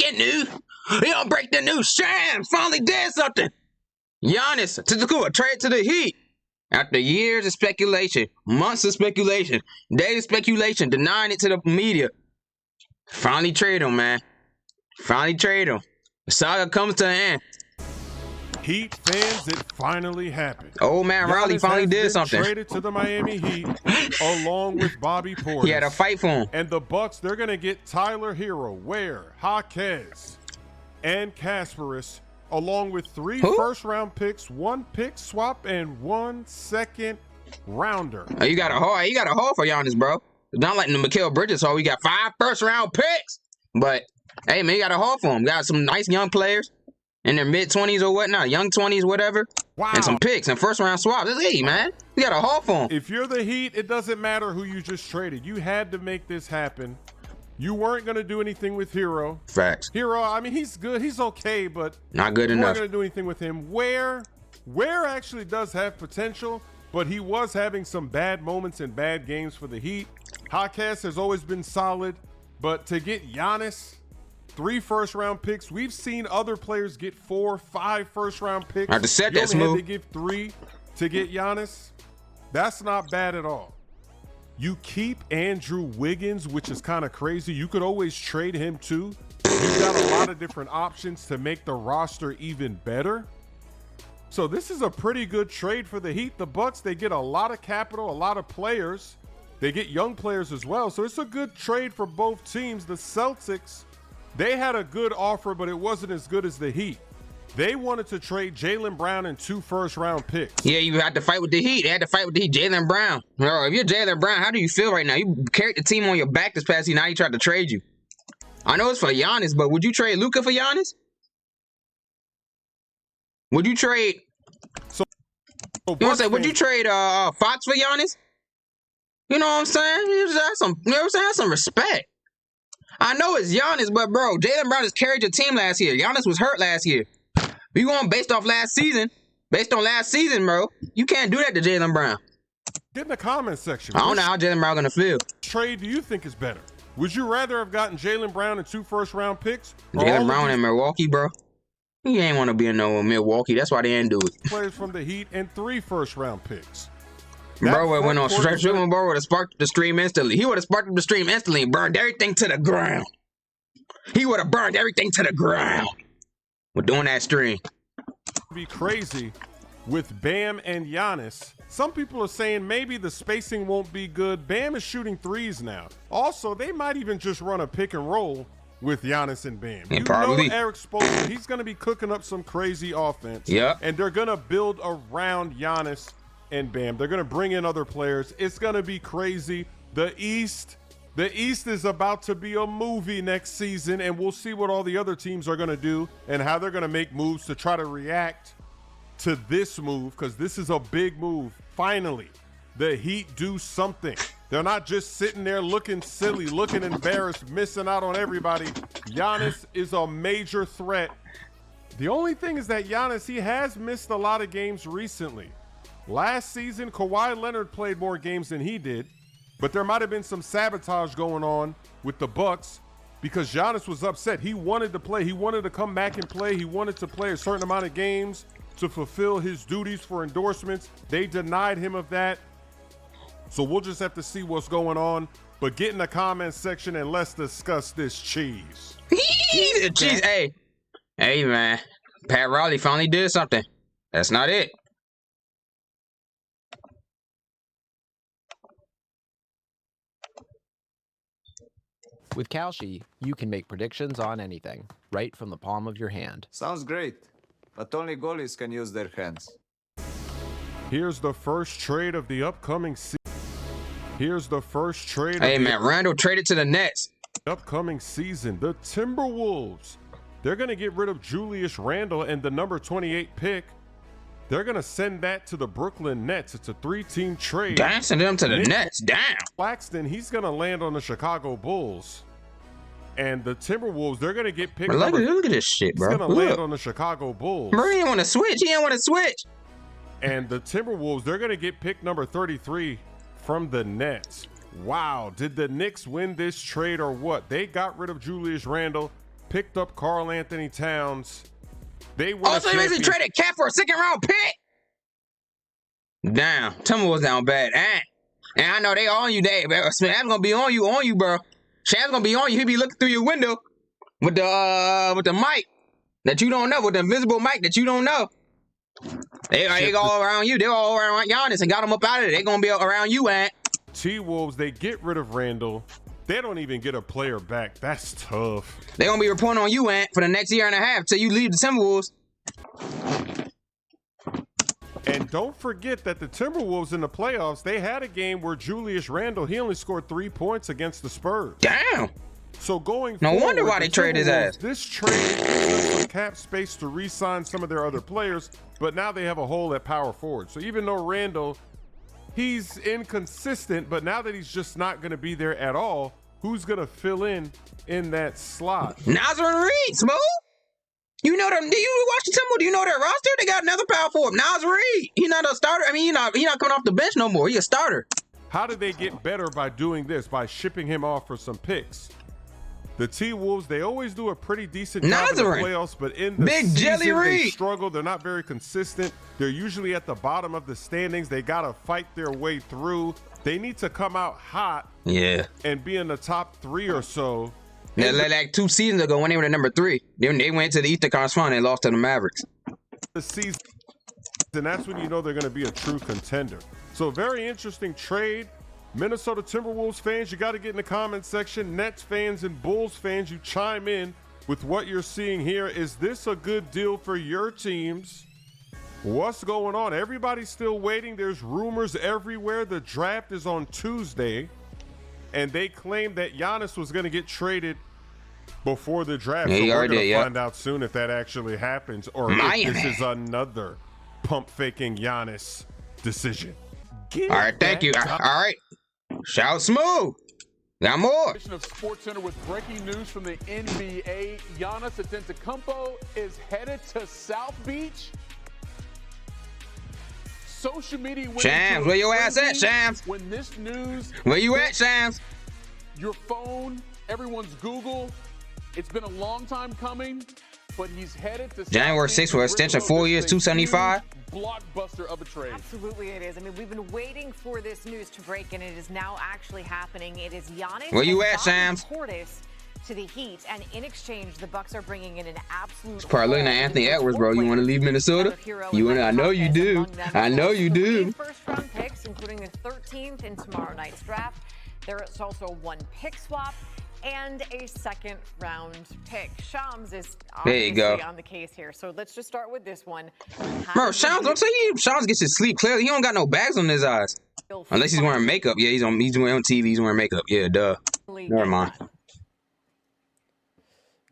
breaking news. Break the news. Sham finally did something. Giannis to the trade to the Heat. After years of speculation, months of speculation, days of speculation, denying it to the media. Finally trade him, man. Finally trade him. The saga comes to an end. Heat fans, it finally happened. Old man Riley finally did something. Traded to the Miami Heat along with Bobby Portis. He had a fight for him. And the Bucks, they're going to get Tyler Hero, Ware, Jaquez, and Kasparis, along with 3 first-round picks, 1 pick swap, and 1 second rounder. Oh, you got a haul for Giannis, bro. It's not like the Mikal Bridges haul. We got 5 first-round picks. But, hey, man, you got a haul for him. Got some nice young players in their mid-20s or whatnot, young 20s, whatever. Wow. And some picks and first-round swaps. Hey, man, you got a haul for him. If you're the Heat, it doesn't matter who you just traded. You had to make this happen. You weren't going to do anything with Hero. Facts. Hero, I mean, he's good. He's okay, but not good enough. You weren't going to do anything with him. Ware actually does have potential, but he was having some bad moments and bad games for the Heat. Jaquez has always been solid, but to get Giannis, 3 first-round picks. We've seen other players get 4, 5 first-round picks. I have to set you that only smooth. had to give 3 to get Giannis. That's not bad at all. You keep Andrew Wiggins, which is kind of crazy. You could always trade him too. You've got a lot of different options to make the roster even better. So this is a pretty good trade for the Heat. The Bucks, they get a lot of capital, a lot of players. They get young players as well. So it's a good trade for both teams. The Celtics, they had a good offer, but it wasn't as good as the Heat. They wanted to trade Jaylen Brown and 2 first-round picks. Yeah, you had to fight with the Heat. They had to fight with the Heat. Jaylen Brown. Bro, if you're Jaylen Brown, how do you feel right now? You carried the team on your back this past season. Now he tried to trade you. I know it's for Giannis, but would you trade Luka for Giannis? Would you trade? You know what I'm saying? Would you trade Fox for Giannis? You know what I'm saying? You just have some, you know what I'm saying? Have some respect. I know it's Giannis, but bro, Jaylen Brown has carried your team last year. Giannis was hurt last year. If you going based on last season, bro, you can't do that to Jaylen Brown. Get in the comment section. I don't know how Jaylen Brown gonna feel. Trade do you think is better? Would you rather have gotten Jaylen Brown and 2 first-round picks? Jaylen Brown in Milwaukee, bro. He ain't want to be in no Milwaukee. That's why they didn't do it. Players from the Heat and 3 first-round picks. Bro went on stretch. Bro would have sparked the stream instantly. He would have sparked the stream instantly and burned everything to the ground. He would have burned everything to the ground. We're doing that stream. Be crazy with Bam and Giannis. Some people are saying maybe the spacing won't be good. Bam is shooting 3s now. Also, they might even just run a pick and roll with Giannis and Bam. You know Eric Spoelstra, he's going to be cooking up some crazy offense. Yep. And they're going to build around Giannis and Bam. They're going to bring in other players. It's going to be crazy. The East is about to be a movie next season, and we'll see what all the other teams are going to do and how they're going to make moves to try to react to this move, because this is a big move. Finally, the Heat do something. They're not just sitting there looking silly, looking embarrassed, missing out on everybody. Giannis is a major threat. The only thing is that Giannis, he has missed a lot of games recently. Last season, Kawhi Leonard played more games than he did. But there might have been some sabotage going on with the Bucks because Giannis was upset. He wanted to play. He wanted to come back and play. He wanted to play a certain amount of games to fulfill his duties for endorsements. They denied him of that. So we'll just have to see what's going on. But get in the comments section and let's discuss this cheese. Cheese. Hey, man. Pat Riley finally did something. That's not it. With Kalshi, you can make predictions on anything, right from the palm of your hand. Sounds great, but only goalies can use their hands. Here's the first trade of the upcoming season. Hey, man, Randle traded to the Nets. Upcoming season, the Timberwolves. They're going to get rid of Julius Randle and the number 28 pick. They're going to send that to the Brooklyn Nets. It's a 3-team trade. Dancing them to the Nets. Damn. Claxton, he's going to land on the Chicago Bulls. And the Timberwolves, they're going to get picked. Look at this shit, bro. He's going to land on the Chicago Bulls. Bro, he didn't want to switch. And the Timberwolves, they're going to get pick number 33 from the Nets. Wow. Did the Knicks win this trade or what? They got rid of Julius Randle. picked up Karl Anthony Towns. They won Also, he basically traded Cat for a second-round pick. Damn, Timberwolves down bad. And I know they on you, Dave. Sham's gonna be on you, bro. Sham's gonna be on you. He be looking through your window with the mic that you don't know, with the invisible mic that you don't know. They all around you. They're all around Giannis and got him up out of there. They're gonna be around you, Ant. T-Wolves, they get rid of Randle. They don't even get a player back. That's tough. They're gonna be reporting on you, Ant, for the next year and a half till you leave the Timberwolves. And don't forget that the Timberwolves in the playoffs, they had a game where Julius Randle, he only scored 3 points against the Spurs. Damn. So going No forward, wonder why they traded his ass. This trade gives them some cap space to re-sign some of their other players, but now they have a hole at power forward. So even though Randle, he's inconsistent, but now that he's just not going to be there at all, who's going to fill in that slot? Nazar Reed, Smooth. You know them? Do you watch the Timberwolves? Do you know their roster? They got another power forward, Nazar Reed. He's not a starter. I mean, he's not coming off the bench no more. He's a starter. How did they get better by doing this? By shipping him off for some picks. The T-Wolves, they always do a pretty decent job in the playoffs, but in the season, they struggle. They're not very consistent. They're usually at the bottom of the standings. They got to fight their way through. They need to come out hot and be in the top 3 or so. Yeah, like 2 seasons ago when they were the number 3. They went to the Eastern Conference Final and lost to the Mavericks. The season, and that's when you know they're going to be a true contender. So very interesting trade. Minnesota Timberwolves fans, you got to get in the comment section. Nets fans and Bulls fans, you chime in with what you're seeing here. Is this a good deal for your teams? What's going on? Everybody's still waiting. There's rumors everywhere. The draft is on Tuesday, and they claimed that Giannis was going to get traded before the draft. So we're going to find out soon if that actually happens or if this is another pump-faking Giannis decision. All right, thank you. All right. Shout Smooth. Got more. Of SportsCenter with breaking news from the NBA. Giannis Antetokounmpo is headed to South Beach. Social media. Shams, where your ass at, Shams? When this news. Where you at, Shams? Your phone, everyone's Google. It's been a long time coming, but he's headed to January 6th for extension, 4 years, $275. Blockbuster of a trade. Absolutely it is. I mean, we've been waiting for this news to break, and it is now actually happening. It is Giannis. Where you at, Shams? To the Heat, and in exchange, the Bucks are bringing in an absolute. Probably looking at Anthony Edwards, bro. You want to leave Minnesota? You want? I know you do. I know you do. First-round picks, including the 13th in tomorrow night's draft. There is also 1 pick swap and a second-round pick. Shams is obviously on the case here, so let's just start with this one. Bro, Shams, I'm telling you, Shams gets his sleep clearly. He don't got no bags on his eyes, unless he's wearing makeup. Yeah, he's on TV. He's wearing makeup. Yeah, duh. Never mind.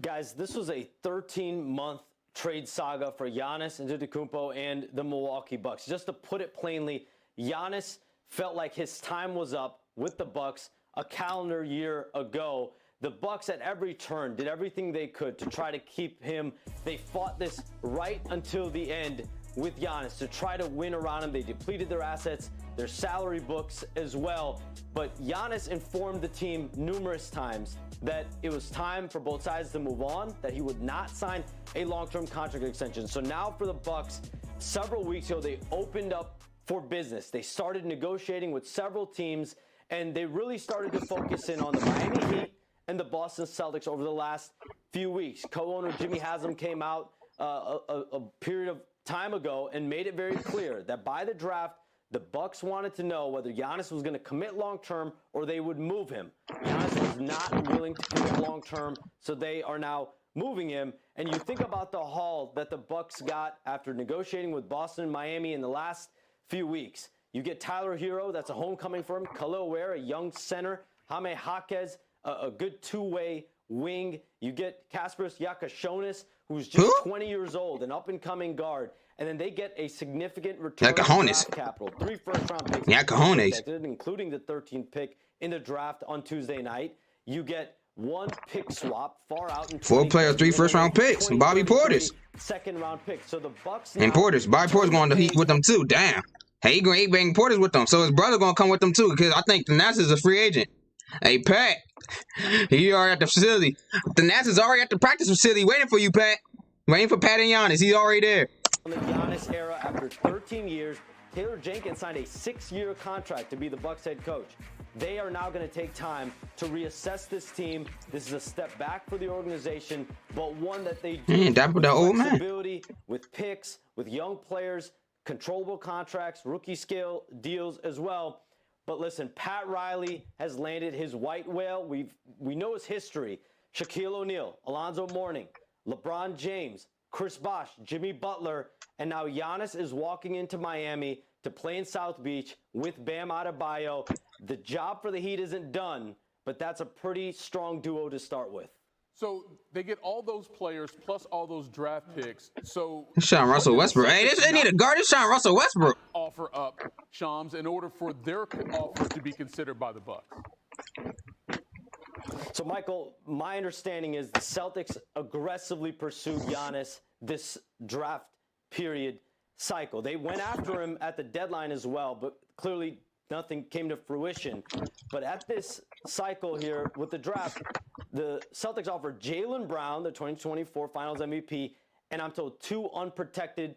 Guys, this was a 13-month trade saga for Giannis Antetokounmpo and the Milwaukee Bucks. Just to put it plainly, Giannis felt like his time was up with the Bucks a calendar year ago. The Bucks at every turn did everything they could to try to keep him. They fought this right until the end with Giannis to try to win around him. They depleted their assets, their salary books as well. But Giannis informed the team numerous times that it was time for both sides to move on, that he would not sign a long-term contract extension. So now for the Bucks, several weeks ago, they opened up for business. They started negotiating with several teams, and they really started to focus in on the Miami Heat and the Boston Celtics over the last few weeks. Co-owner Jimmy Haslam came out a period of time ago and made it very clear that by the draft, the Bucks wanted to know whether Giannis was going to commit long-term or they would move him. Giannis was not willing to commit long-term, so they are now moving him. And you think about the haul that the Bucks got after negotiating with Boston and Miami in the last few weeks. You get Tyler Hero, that's a homecoming for him. Khalil Ware, a young center. Jaime Jaquez, a good two-way wing. You get Kasparas Yakashonis, who's just 20 years old, an up-and-coming guard. And then they get a significant return draft capital. 3 first-round picks, including the 13th pick in the draft on Tuesday night. You get 1 pick swap far out in 4 players, 3 first-round picks. Bobby Portis, second-round pick. So the Bucks and Portis. Bobby Portis going to Heat with them too. Damn. Hey, he bring Portis with them, so his brother gonna come with them too. Because I think Giannis is a free agent. Hey, Pat. He already at the facility. The Nats is already at the practice facility waiting for you, Pat. Waiting for Pat and Giannis. He's already there. In the Giannis era, after 13 years, Taylor Jenkins signed a 6-year contract to be the Bucks head coach. They are now going to take time to reassess this team. This is a step back for the organization, but one that they do with the old man. Flexibility with picks, with young players, controllable contracts, rookie scale deals as well. But listen, Pat Riley has landed his white whale. We know his history. Shaquille O'Neal, Alonzo Mourning, LeBron James, Chris Bosh, Jimmy Butler, and now Giannis is walking into Miami to play in South Beach with Bam Adebayo. The job for the Heat isn't done, but that's a pretty strong duo to start with. So they get all those players plus all those draft picks. So Sean Russell Westbrook. Hey, they need a guard. It's Sean Russell Westbrook. Offer up, Shams, in order for their offer to be considered by the Bucks. So, Michael, my understanding is the Celtics aggressively pursued Giannis this draft period cycle. They went after him at the deadline as well, but clearly nothing came to fruition. But at this cycle here with the draft, the Celtics offered Jaylen Brown, the 2024 Finals MVP, and I'm told 2 unprotected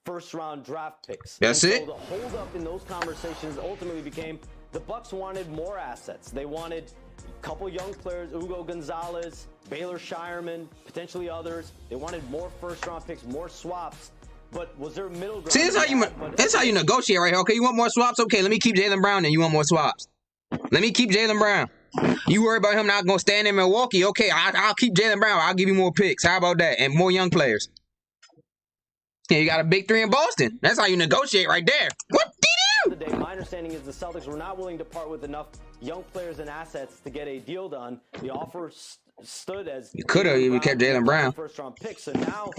first-round draft picks. That's and it? So the holdup in those conversations ultimately became the Bucks wanted more assets. They wanted a couple young players, Ugo Gonzalez, Baylor Shireman, potentially others. They wanted more first-round picks, more swaps. But was there a middle ground? See, that's how you negotiate right here. Okay, you want more swaps? Okay, let me keep Jaylen Brown and you want more swaps. Let me keep Jaylen Brown. You worry about him not going to stand in Milwaukee. Okay, I'll keep Jaylen Brown. I'll give you more picks. How about that? And more young players. Yeah, you got a big 3 in Boston. That's how you negotiate right there. What did you do? My understanding is the Celtics were not willing to part with enough young players and assets to get a deal done. The offer stood as you could have even kept Jaylen Brown. First-round pick. So now,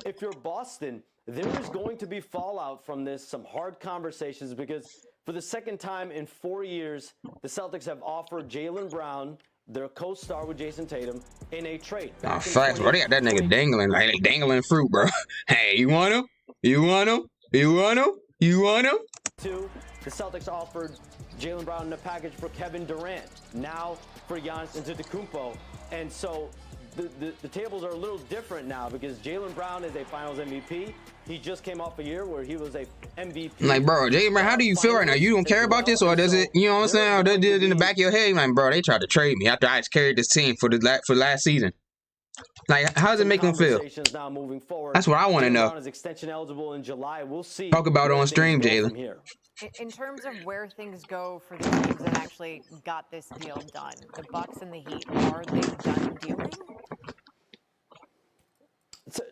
if you're Boston, there is going to be fallout from this, some hard conversations, because for the second time in 4 years, the Celtics have offered Jaylen Brown, their co-star with Jason Tatum, in a trade. Oh, facts, bro. They got that nigga dangling, like they dangling fruit, bro. Hey, you want him? You want him? You want him? You want him? 2, the Celtics offered Jaylen Brown in a package for Kevin Durant, now for Giannis Antetokounmpo. And so the tables are a little different now because Jaylen Brown is a Finals MVP. He just came off a year where he was a MVP. Like, bro, Jaylen Brown, how do you feel right now? You don't care about this, or does it? You know what I'm saying? Or does it in the back of your head? Like, bro, they tried to trade me after I just carried this team for last season. Like, how does it make them feel? Now moving forward, that's what I want to know. Brown is extension eligible in July. We'll see. Talk about it on stream, Jalen. In terms of where things go for the teams that actually got this deal done, the Bucks and the Heat, are they done dealing?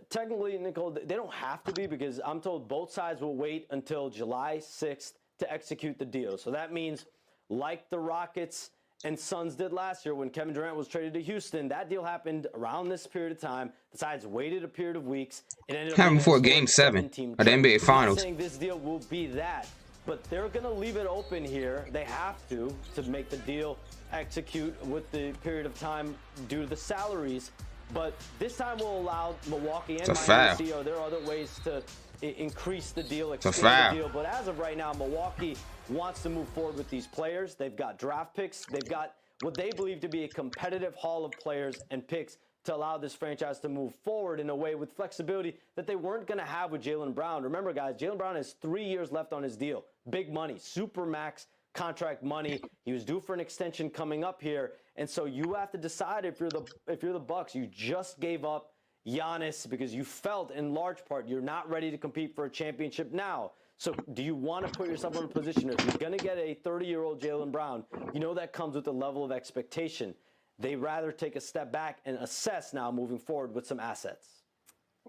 Technically, Nicole, they don't have to be because I'm told both sides will wait until July 6th to execute the deal. So that means, like the Rockets and Suns did last year when Kevin Durant was traded to Houston, that deal happened around this period of time. The sides waited a period of weeks. It ended up happened before Game 7 of the NBA Finals. I'm saying this deal will be that, but they're going to leave it open here. They have to make the deal execute with the period of time due to the salaries. But this time will allow Milwaukee and Miami to see, there are other ways to increase the deal, expand the deal. But as of right now, Milwaukee wants to move forward with these players. They've got draft picks. They've got what they believe to be a competitive haul of players and picks to allow this franchise to move forward in a way with flexibility that they weren't going to have with Jaylen Brown. Remember, guys, Jaylen Brown has 3 years left on his deal. Big money, super max contract money. He was due for an extension coming up here. And so you have to decide if you're the Bucks. You just gave up Giannis because you felt in large part you're not ready to compete for a championship now. So do you want to put yourself in a position if you're going to get a 30-year-old Jaylen Brown, you know that comes with a level of expectation. They rather take a step back and assess now moving forward with some assets.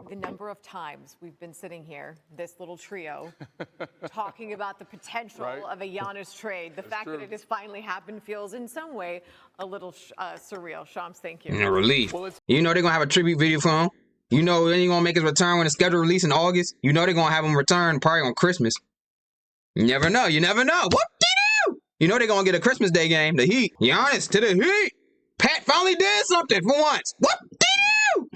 The number of times we've been sitting here, this little trio, talking about the potential of a Giannis trade. The fact that it has finally happened feels in some way a little surreal. Shams, thank you. Relief. You know they're going to have a tribute video for him. You know they're going to make his return when the schedule release in August. You know they're going to have him return probably on Christmas. You never know. You never know. What do you do? You know they're going to get a Christmas Day game. The Heat. Giannis to the Heat. Pat finally did something for once. What?